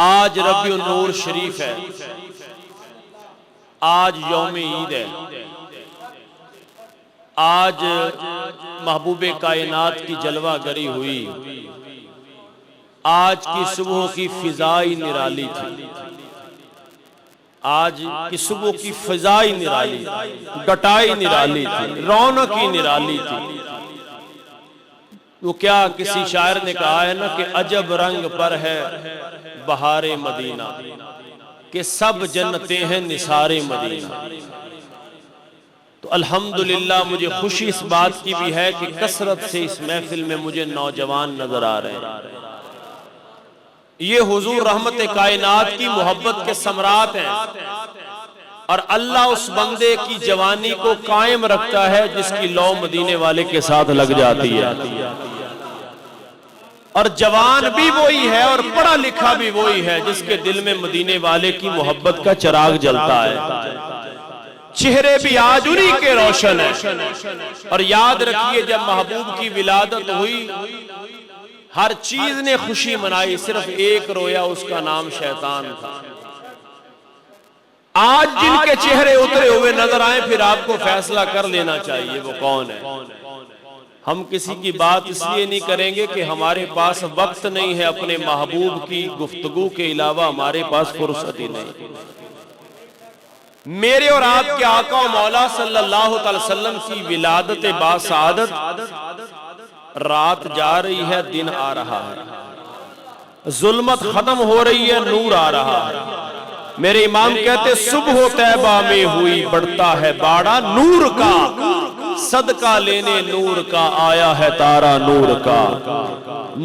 آج ربیع النور شریف ہے، آج یوم عید ہے، آج محبوب کائنات کی جلوہ گری ہوئی، آج کی صبح کی فضائی نرالی تھی، آج کی صبح کی فضائی نرالی تھی، گٹائی نرالی تھی، رونقی نرالی تھی۔ وہ کیا کسی شاعر نے کہا ہے نا کہ عجب رنگ پر ہے بہار مدینہ، کہ سب جنتیں ہیں نثار مدینہ۔ تو الحمدللہ مجھے خوشی اس بات کی بھی ہے کہ کثرت سے اس محفل میں مجھے نوجوان نظر آ رہے ہیں۔ یہ حضور رحمت کائنات کی محبت کے ثمرات ہیں، اور اللہ اس بندے کی جوانی کو قائم رکھتا ہے جس کی لو مدینے والے کے ساتھ لگ جاتی ہے، اور جوان بھی وہی ہے اور پڑھا لکھا بھی وہی ہے جس کے دل میں مدینے والے کی محبت کا چراغ جلتا ہے۔ چہرے بھی آج انہی کے روشن ہیں، اور یاد رکھیے جب محبوب کی ولادت ہوئی ہر چیز نے خوشی منائی، صرف ایک رویا، اس کا نام شیطان تھا۔ آج جن کے چہرے اترے ہوئے نظر آئیں پھر آپ کو فیصلہ کر لینا چاہیے وہ کون ہے۔ ہم کسی کی بات اس لیے نہیں کریں گے کہ ہمارے پاس وقت نہیں ہے، اپنے محبوب کی گفتگو کے علاوہ ہمارے پاس فرصت ہی نہیں۔ میرے اور آپ کے آقا و مولا صلی اللہ علیہ وسلم کی ولادت باسعادت، رات جا رہی ہے، دن آ رہا ہے، ظلمت ختم ہو رہی ہے، نور آ رہا ہے۔ میرے امام کہتے صبح طیبہ میں ہوئی بڑھتا ہے باڑا نور کا، صدقہ لینے نور کا آیا ہے تارا نور کا،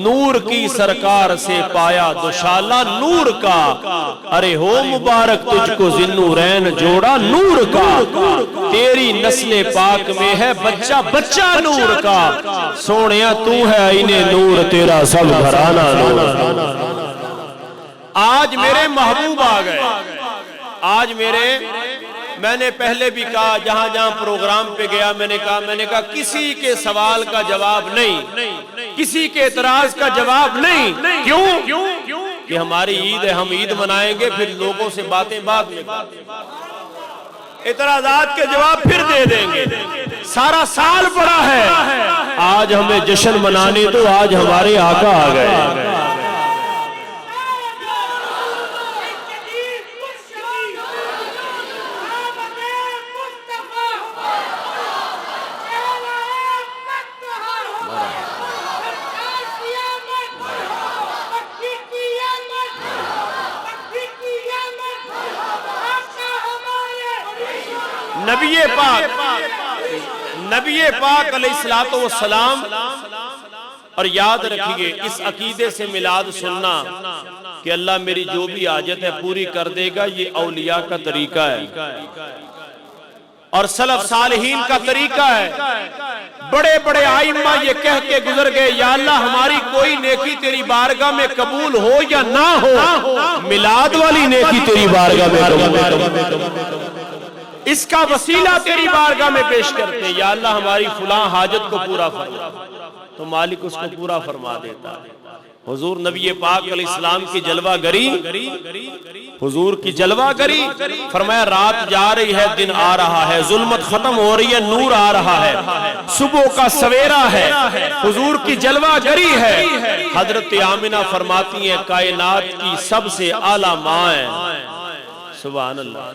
نور کی سرکار سے پایا دوشالہ نور کا، ارے ہو مبارک تجھ کو ذوالنورین جوڑا نور کا، تیری نسل پاک میں ہے بچہ بچہ نور کا، سونیا تو ہے عین نور تیرا سب گھرانہ نور کا۔ آج میرے محبوب آ گئے، آج میں نے پہلے بھی کہا جہاں جہاں پروگرام پہ گیا میں نے کہا کسی کے سوال کا جواب نہیں، کسی کے اعتراض کا جواب نہیں۔ کیوں؟ کہ ہماری عید ہے، ہم عید منائیں گے، پھر لوگوں سے باتیں بعد میں، اعتراضات کے جواب پھر دے دیں گے۔ سارا سال پڑا ہے، آج ہمیں جشن منانے تو آج ہمارے آقا آ گئے۔ نبی پاک علیہ الصلوۃ والسلام، اور یاد رکھیے اس عقیدے سے میلاد سننا کہ اللہ میری جو بھی حاجت ہے پوری کر دے گا، یہ اولیاء کا طریقہ ہے اور سلف صالحین کا طریقہ ہے۔ بڑے بڑے آئمہ یہ کہہ کے گزر گئے یا اللہ ہماری کوئی نیکی تیری بارگاہ میں قبول ہو یا نہ ہو، میلاد والی نیکی تیری بارگاہ میں قبول ہو، اس کا وسیلہ تیری بارگاہ میں پیش کرتے، یا اللہ ہماری فلاں حاجت کو پورا فرما، تو مالک اس کو پورا فرما دیتا ہے۔ حضور نبی پاک علیہ السلام کی جلوہ گری، حضور کی جلوہ گری، فرمایا رات جا رہی ہے، دن آ رہا ہے، ظلمت ختم ہو رہی ہے، نور آ رہا ہے، صبح کا سویرا ہے، حضور کی جلوہ گری ہے۔ حضرت آمنہ فرماتی ہیں کائنات کی سب سے اعلیٰ ماں ہے، سبحان اللہ۔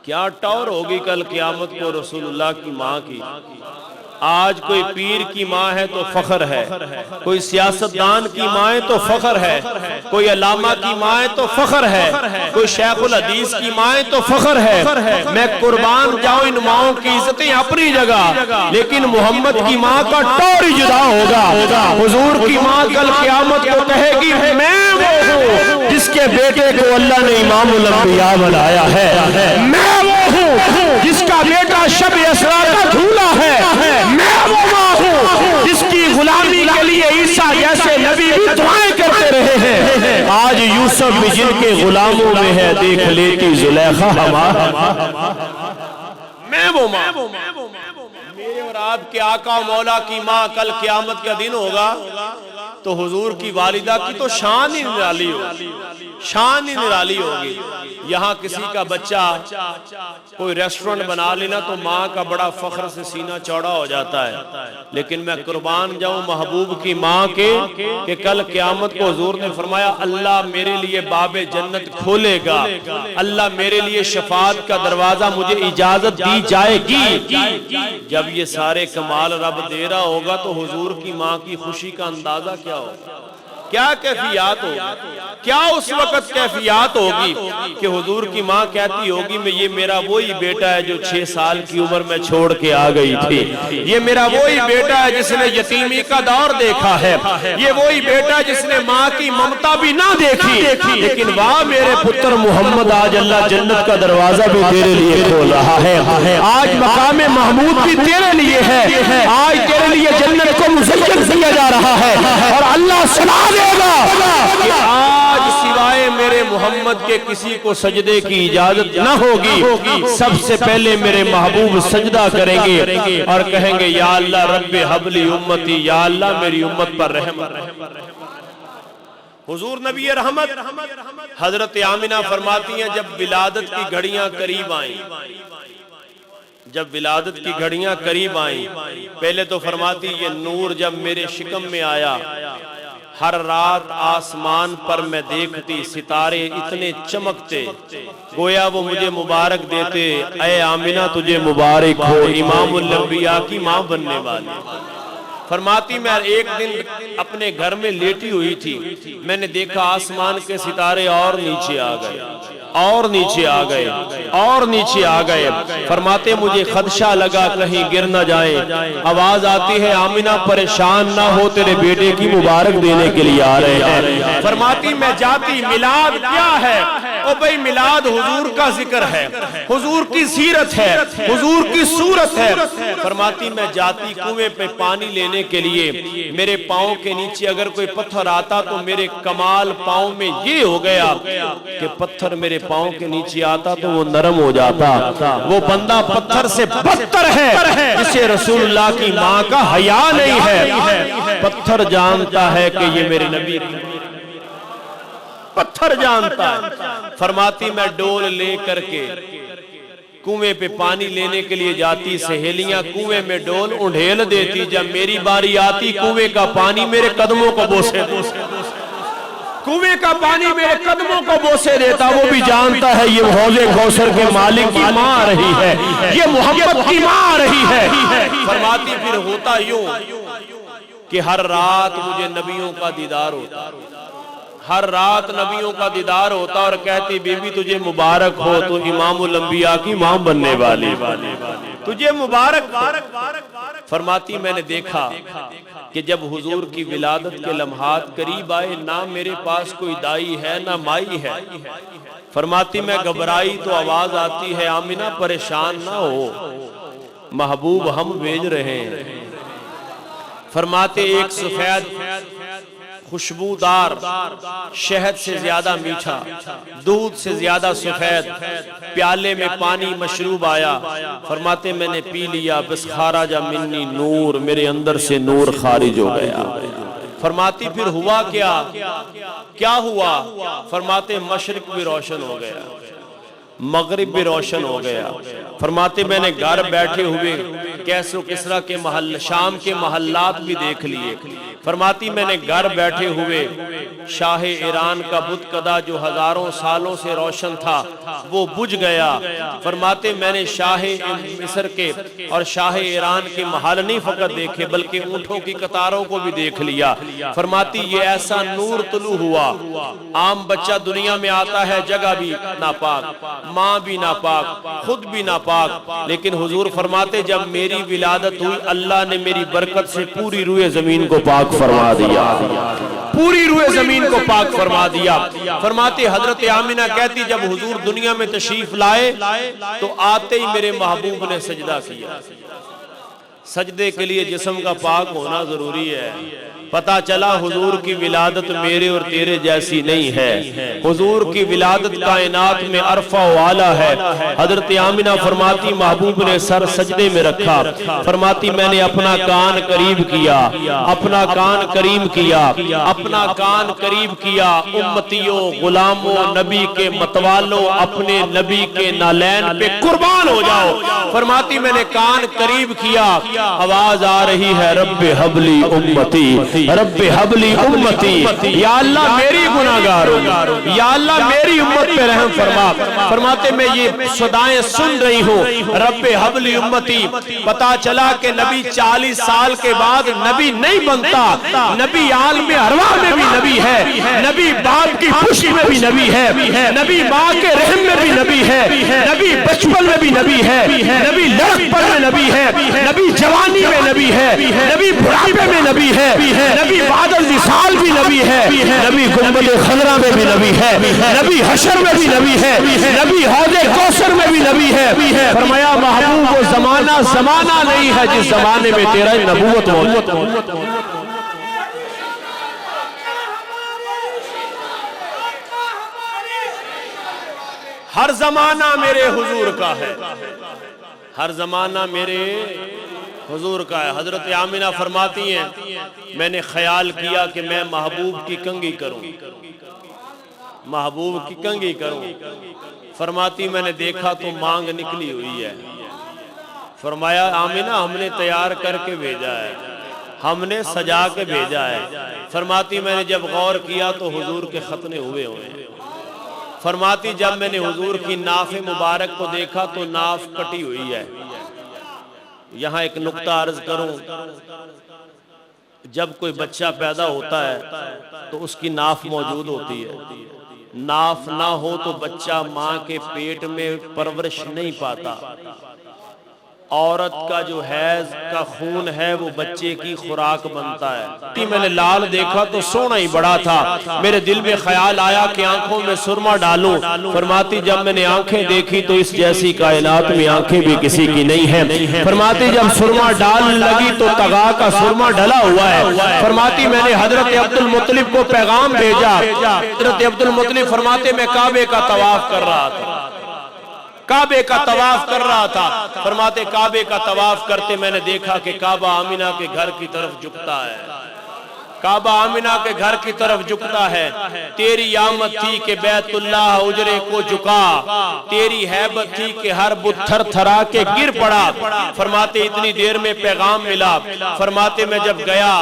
کیا ٹور ہوگی کل قیامت کو رسول اللہ کی ماں کی۔ آج کوئی پیر کی ماں ہے تو فخر ہے، کوئی سیاستدان کی ماں ہے تو فخر ہے، کوئی علامہ کی ماں ہے تو فخر ہے، کوئی شیخ الحدیث کی ماں ہے تو فخر ہے۔ میں قربان جاؤں ان ماؤں کی عزتیں اپنی جگہ، لیکن محمد کی ماں کا ٹور ہی جدا ہوگا۔ حضور کی ماں کل قیامت کو کہے گی میں وہ ہوں جس کے بیٹے کو اللہ نے امام الانبیاء بنایا ہے، میں وہ ہوں جس کا بیٹا شب اسراء کا دھولا ہے، میں وہ ماں ہوں جس کی غلامی کے لیے عیسیٰ جیسے نبی بھی دعائیں کرتے رہے ہیں۔ آج یوسف بھی جن کے غلاموں میں ہے، دیکھ لیتی زلیخا ہمارا، میں وہ ماں۔ میرے اور آپ کے آقا و مولا کی ماں کل قیامت کا دن ہوگا، تو حضور کی والدہ کی تو شان ہی نرالی ہوگی، شان ہی نرالی ہوگی۔ یہاں کسی کا بچہ کوئی ریسٹورنٹ بنا لینا تو ماں کا بڑا فخر سے سینہ چوڑا ہو جاتا ہے، لیکن میں قربان جاؤں محبوب کی ماں کے کہ کل قیامت کو حضور نے فرمایا اللہ میرے لیے باب جنت کھولے گا، اللہ میرے لیے شفاعت کا دروازہ مجھے اجازت دی جائے گی۔ جب یہ سارے کمال رب دے رہا ہوگا تو حضور کی ماں کی خوشی کا اندازہ کیا ہوگا، کیا کیفیات ہوگی، کیا اس وقت کیفیات ہوگی کہ حضور کی ماں کہتی ہوگی میں یہ میرا وہی بیٹا ہے جو 6 سال کی عمر میں چھوڑ کے آ گئی تھی، یہ میرا وہی بیٹا ہے جس نے یتیمی کا دور دیکھا ہے، یہ وہی بیٹا جس نے ماں کی ممتا بھی نہ دیکھی، لیکن واہ میرے پتر محمد آج اللہ جنت کا دروازہ بھی تیرے لیے کھول رہا ہے، آج مقام محمود بھی تیرے لیے ہے، آج تیرے لیے جنت کو مزین کیا جا رہا ہے، اور اللہ سنا دے کہ آج سوائے میرے محمد کے کسی کو سجدے کی اجازت نہ ہوگی، سب سے پہلے میرے محبوب سجدہ کریں گے اور کہیں گے یا اللہ رب حبلی امتی، یا اللہ میری امت پر رحم۔ حضور نبی رحمت حضرت آمنہ فرماتی ہیں جب ولادت کی گھڑیاں قریب آئیں، جب ولادت کی گھڑیاں قریب آئیں، پہلے تو فرماتی یہ نور جب میرے شکم میں آیا، ہر رات آسمان پر میں دیکھتی ستارے اتنے چمکتے، گویا وہ مجھے مبارک دیتے اے آمنہ تجھے مبارک ہو امام الانبیاء کی ماں بننے والی۔ فرماتی میں ایک دن اپنے گھر میں لیٹی ہوئی تھی، میں نے دیکھا آسمان کے ستارے اور نیچے آ گئے، اور نیچے آ گئے، اور نیچے آ گئے۔ فرماتے مجھے خدشہ لگا کہیں گر نہ جائیں، آواز آتی ہے آمنہ پریشان نہ ہو تیرے بیٹے کی مبارک دینے کے لیے آ رہے ہیں۔ فرماتی میں جاتی میلاد کیا ہے؟ او بھئی میلاد حضور کا ذکر ہے، حضور کی سیرت ہے، حضور کی صورت ہے۔ فرماتی میں جاتی کنویں پہ پانی لینے کے لیے، میرے پاؤں کے نیچے اگر کوئی پتھر آتا تو میرے کمال پاؤں میں یہ ہو گیا کہ پتھر میرے پاؤں کے نیچے آتا تو وہ نرم ہو جاتا۔ وہ بندہ پتھر سے بدتر ہے جسے رسول اللہ کی ماں کا حیا نہیں ہے۔ پتھر جانتا ہے کہ یہ میرے نبی پتھر جانتا ہے۔ فرماتی میں ڈول لے کر کے کنویں پہ پانی لینے کے لیے جاتی، سہیلیاں کنویں میں ڈول انڈھیل دیتی، جب میری باری آتی کنویں کا پانی میرے قدموں کو بوسے دیتا، کنویں کا پانی میرے قدموں کو بوسے دیتا۔ وہ بھی جانتا ہے یہ حوض کوثر کے مالک کی ماں آ رہی ہے، یہ محمد کی ماں آ رہی ہے۔ فرماتی پھر ہوتا یوں کہ ہر رات مجھے نبیوں کا دیدار ہوتا، ہر رات نبیوں کا دیدار ہوتا اور کہتی بی بی تجھے مبارک ہو تو امام الانبیاء کی ماں بننے والی، تجھے مبارک۔ فرماتی میں نے دیکھا کہ جب حضور کی ولادت کے لمحات قریب آئے نہ میرے پاس کوئی دائی ہے نہ مائی ہے۔ فرماتی میں گھبرائی تو آواز آتی ہے آمنہ پریشان نہ ہو، محبوب ہم بھیج رہے ہیں۔ فرماتے ایک سفید خوشبودار، شہد سے زیادہ میٹھا، دودھ سے زیادہ سفید پیالے میں پانی مشروب آیا۔ فرماتے میں نے پی لیا، بس خارج منی نور، میرے اندر سے نور خارج ہو گیا۔ فرماتی پھر ہوا کیا ہوا؟ فرماتے مشرق بھی روشن ہو گیا، مغرب بھی روشن ہو گیا۔ فرماتے میں نے گھر بیٹھے ہوئے کیسر و کسریٰ کے محل، شام کے محلات بھی دیکھ لیے۔ فرماتی میں نے گھر بیٹھے ہوئے شاہ ایران کا بت قدا جو ہزاروں سالوں سے روشن تھا وہ بجھ گیا۔ فرماتے میں نے شاہ مصر کے اور شاہ ایران کے محل نہیں فقط دیکھے بلکہ اونٹوں کی قطاروں کو بھی دیکھ لیا۔ فرماتی یہ ایسا نور طلوع ہوا، عام بچہ دنیا میں آتا ہے جگہ بھی ناپاک، ماں بھی ناپاک، خود بھی ناپاک، لیکن حضور فرماتے جب میری ولادت ہوئی اللہ نے میری برکت سے پوری روئے زمین کو پاک فرما دیا، پوری روئے زمین کو پاک فرما دیا۔ فرماتے حضرت آمنہ کہتی جب حضور دنیا میں تشریف لائے تو آتے ہی میرے محبوب نے سجدہ کیا۔ سجدے کے لیے جسم کا پاک ہونا ضروری ہے، پتا چلا حضور کی ولادت میرے اور تیرے جیسی نہیں ہے، حضور کی ولادت کائنات میں عرفہ و اعلیٰ ہے۔ حضرت آمنہ فرماتی محبوب نے سر سجدے میں رکھا، فرماتی میں نے اپنا کان قریب کیا، اپنا کان قریب کیا، اپنا کان قریب کیا، امتیوں، غلاموں، نبی کے متوالوں، اپنے نبی کے نالین پہ قربان ہو جاؤ۔ فرماتی میں نے کان قریب کیا، آواز آ رہی ہے رب حبلی امتی، رب حبلی امتی، یا اللہ میری گناہگار ہوں، یا اللہ میری امت پہ رحم فرما۔ فرماتے میں یہ صدائیں سن رہی ہوں رب حبلی امتی۔ پتا چلا کہ نبی 40 سال کے بعد نبی نہیں بنتا، نبی عالم ارواح میں بھی نبی ہے، نبی باپ کی پشت میں بھی نبی ہے، نبی ماں کے رحم میں بھی نبی ہے، نبی بچپن میں بھی نبی ہے، نبی لڑکپن میں نبی ہے، نبی جوانی میں نبی ہے، نبی بڑھاپے میں نبی ہے، نبی بعد الوصال بھی نبی ہے، نبی گنبد خضرا میں بھی نبی ہے، نبی حشر میں بھی نبی ہے، نبی حوض کوثر میں بھی نبی ہے۔ فرمایا محبوب وہ زمانہ زمانہ نہیں ہے جس زمانے میں تیرا نبوت موجود ہے۔ ہر زمانہ میرے حضور کا ہے، ہر زمانہ میرے حضور کا ہے۔ حضرت آمنہ فرماتی ہیں میں نے خیال کیا کہ میں محبوب کی کنگھی کروں، محبوب کی کنگھی کروں۔ فرماتی میں نے دیکھا تو مانگ نکلی ہوئی ہے۔ فرمایا آمنہ ہم نے تیار کر کے بھیجا ہے، ہم نے سجا کے بھیجا ہے۔ فرماتی میں نے جب غور کیا تو حضور کے ختنے ہوئے ہوئے ہیں۔ فرماتی جب میں نے حضور کی ناف مبارک کو دیکھا تو ناف کٹی ہوئی ہے۔ یہاں ایک نقطہ عرض کروں، جب کوئی بچہ پیدا ہوتا ہے تو اس کی ناف موجود ہوتی ہے، ناف نہ ہو تو بچہ ماں کے پیٹ میں پرورش نہیں پاتا۔ عورت کا جو حیض کا خون ہے وہ بچے کی خوراک بنتا ہے۔ میں نے لال دیکھا تو سونا ہی بڑا تھا، میرے دل میں خیال آیا کہ آنکھوں میں سرما ڈالوں۔ فرماتی جب میں نے آنکھیں دیکھی تو اس جیسی کائنات میں آنکھیں بھی کسی کی نہیں ہیں۔ فرماتی جب سرما ڈال لگی تو تغا کا سرما ڈلا ہوا ہے۔ فرماتی میں نے حضرت عبد المطلب کو پیغام بھیجا۔ حضرت عبد المطلب فرماتے میں کعبے کا طواف کر رہا تھا، کعبے کا طواف کر رہا تھا۔ فرماتے کعبے کا طواف کرتے میں نے دیکھا کہ کعبہ آمنہ کے گھر کی طرف جھکتا ہے، کعبہ آمنہ کے گھر کی طرف جھکتا ہے۔ تیری آمد تھی کہ بیت اللہ اجرے کو جھکا، تیری ہیبت تھی کہ ہر بت تھر تھرا کے گر پڑا۔ فرماتے اتنی دیر میں پیغام ملا۔ فرماتے میں جب گیا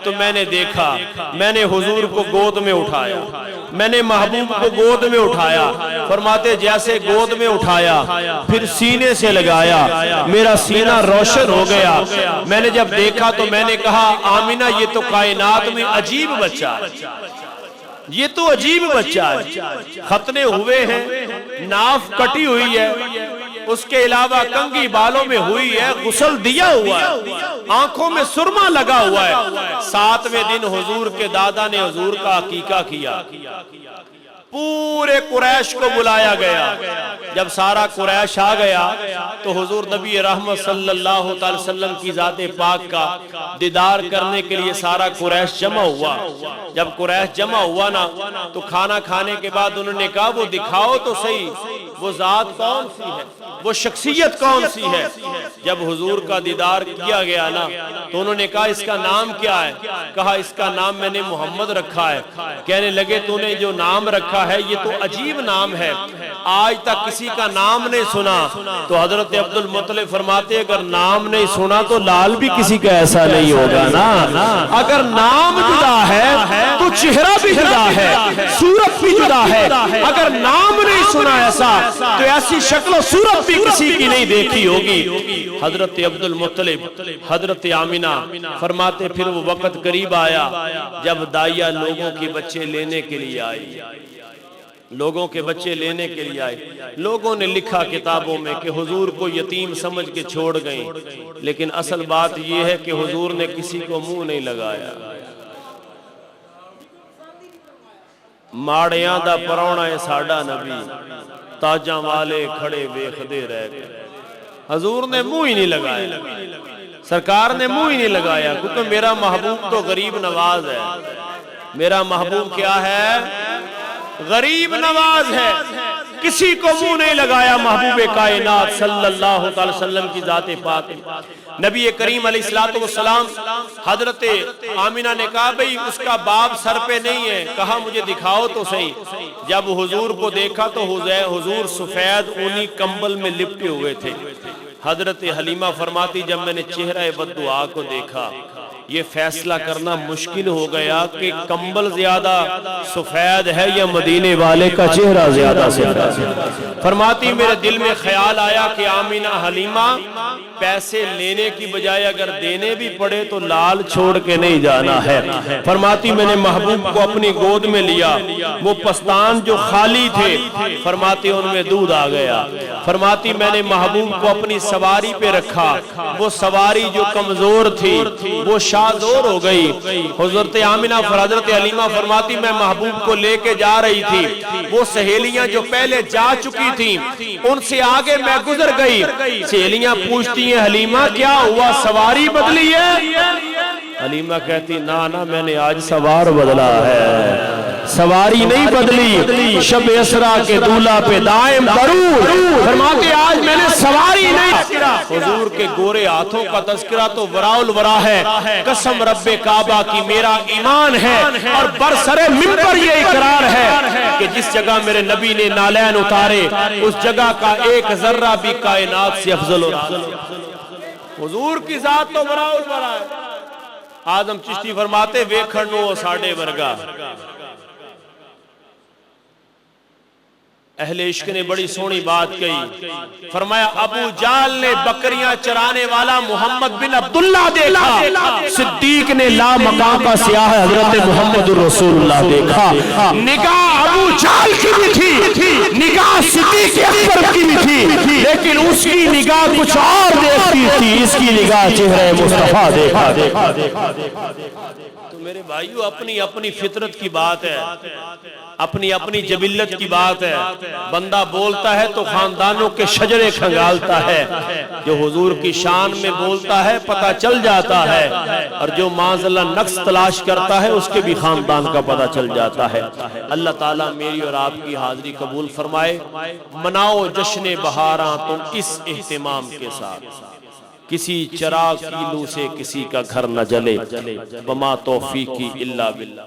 تو میں نے دیکھا، میں نے حضور کو گود میں اٹھایا، میں نے محبوب کو گود میں اٹھایا۔ فرماتے جیسے گود میں اٹھایا پھر سینے سے لگایا، میرا سینہ روشن ہو گیا۔ میں نے جب دیکھا تو میں نے کہا آمنہ یہ تو کائنات میں عجیب بچہ ہے، یہ تو عجیب بچہ ہے۔ ختنے ہوئے ہیں، ناف کٹی ہوئی ہے، اس کے علاوہ کنگھی بالوں میں ہوئی ہے، غسل دیا ہوا ہے، آنکھوں میں سرما لگا ہوا ہے۔ 7ویں دن حضور کے دادا نے حضور کا عقیقہ کیا، پورے قریش کو بلایا گیا۔ جب سارا قریش آ گیا تو حضور نبی رحمت صلی اللہ علیہ وسلم کی ذات پاک کا دیدار کرنے کے لیے سارا قریش جمع ہوا۔ جب قریش جمع ہوا نا تو کھانا کھانے کے بعد انہوں نے کہا وہ دکھاؤ تو صحیح وہ ذات کون سی ہے، وہ شخصیت کون سی ہے۔ جب حضور کا دیدار کیا گیا نا تو انہوں نے کہا اس کا نام کیا ہے؟ کہا اس کا نام میں نے محمد رکھا ہے۔ کہنے لگے تو نے جو نام رکھا ہے یہ تو عجیب نام ہے، آج تک کسی کا نام نہیں سنا۔ تو حضرت عبد المطلب فرماتے اگر نام نہیں سنا تو لال بھی کسی کا ایسا نہیں ہوگا نا۔ اگر نام جدا ہے تو چہرہ بھی جدا ہے، صورت بھی جدا ہے۔ اگر نام نہیں سنا ایسا تو ایسی شکل و صورت بھی کسی کی نہیں دیکھی ہوگی۔ حضرت عبد المطلب، حضرت آمنہ فرماتے پھر وہ وقت قریب آیا جب دائیہ لوگوں کے بچے لینے کے لیے آئی، لوگوں کے بچے لینے کے لیے آئے۔ لوگوں نے لکھا کتابوں میں کہ حضور کو یتیم سمجھ کے چھوڑ گئیں، لیکن اصل بات یہ ہے کہ حضور نے کسی کو منہ نہیں لگایا۔ ماڑیاں دا پرونا ہے ساڈا نبی، تاجاں والے کھڑے ویکھدے رہ گئے۔ حضور نے منہ ہی نہیں لگایا۔ سرکار نے منہ ہی نہیں لگایا، کیونکہ میرا محبوب تو غریب نواز ہے. میرا محبوب کیا ہے؟ غریب نواز ہے. کسی کو منہ نہیں لگایا محبوب کائنات صلی اللہ علیہ وسلم کی ذات پاک. نبی کریم علیہ السلام حضرت آمینہ نے کہا بھئی اس کا باب سر پہ نہیں ہے. کہا مجھے دکھاؤ تو صحیح. جب حضور کو دیکھا تو حضور سفید اونی کمبل میں لپٹے ہوئے تھے. حضرت حلیمہ فرماتی جب میں نے چہرہ بددعا کو دیکھا یہ فیصلہ کرنا مشکل ہو گیا کہ کمبل زیادہ سفید ہے یا مدینے والے کا چہرہ زیادہ سفید ہے. فرماتی میرے دل میں خیال آیا کہ آمینہ حلیمہ پیسے لینے کی بجائے اگر دینے بھی پڑے تو لال چھوڑ کے نہیں جانا ہے. فرماتی میں نے محبوب کو اپنی گود میں لیا، وہ پستان جو خالی تھے فرماتی ان میں دودھ آ گیا. فرماتی میں نے محبوب کو اپنی سواری پہ رکھا، وہ سواری جو کمزور تھی وہ شادور ہو گئی. حضرت آمینہ حضرت حلیمہ فرماتی میں محبوب کو لے کے جا رہی تھی، وہ سہیلیاں جو پہلے جا چکی تھیں ان سے آگے میں گزر گئی. سہیلیاں پوچھتی ہیں حلیمہ کیا ہوا، سواری بدلی ہے؟ حلیمہ کہتی نا میں نے آج سوار بدلا ہے، سواری نہیں بدلی. شب اسرا کے دولہ پہ دائم درود. فرماتے آج میں نے سواری نہیں. حضور کے گورے ہاتھوں کا تذکرہ تو وراء الورا ہے. قسم رب کعبہ کی میرا ایمان ہے اور برسر منبر یہ اقرار ہے کہ جس جگہ میرے نبی نے نالین اتارے اس جگہ کا ایک ذرہ بھی کائنات سے افضل ہو. حضور کی ذات تو وراء الورا ہے. آدم چشتی فرماتے ویکھن نو ساڈے ورگا. اہل عشق نے بڑی سونی بات کہی. فرمایا ابو جال نے بکریاں چرانے والا محمد بن عبداللہ دیکھا، صدیق نے لا مقام کا سیاہ حضرت محمد رسول اللہ دیکھا. نگاہ ابو جال کی بھی تھی، نگاہ صدیق اکبر کی بھی تھی، لیکن اس کی نگاہ کچھ اور دیکھتی تھی، اس کی نگاہ چہرہ مصطفیٰ دیکھا. تو میرے بھائیو اپنی فطرت کی بات ہے، اپنی جبلت کی بات ہے. بندہ بولتا ہے تو خاندانوں کے شجرے کھنگالتا ہے، جو حضور کی شان میں بولتا ہے پتہ چل جاتا ہے، اور جو معاذ اللہ نقص تلاش کرتا ہے اس کے بھی خاندان کا پتہ چل جاتا ہے. اللہ تعالیٰ میری اور آپ کی حاضری قبول فرمائے. مناؤ جشن بہاراں تم اس اہتمام کے ساتھ، کسی چراغ کی لو سے کسی کا گھر نہ جلے. وما توفیقی الا باللہ.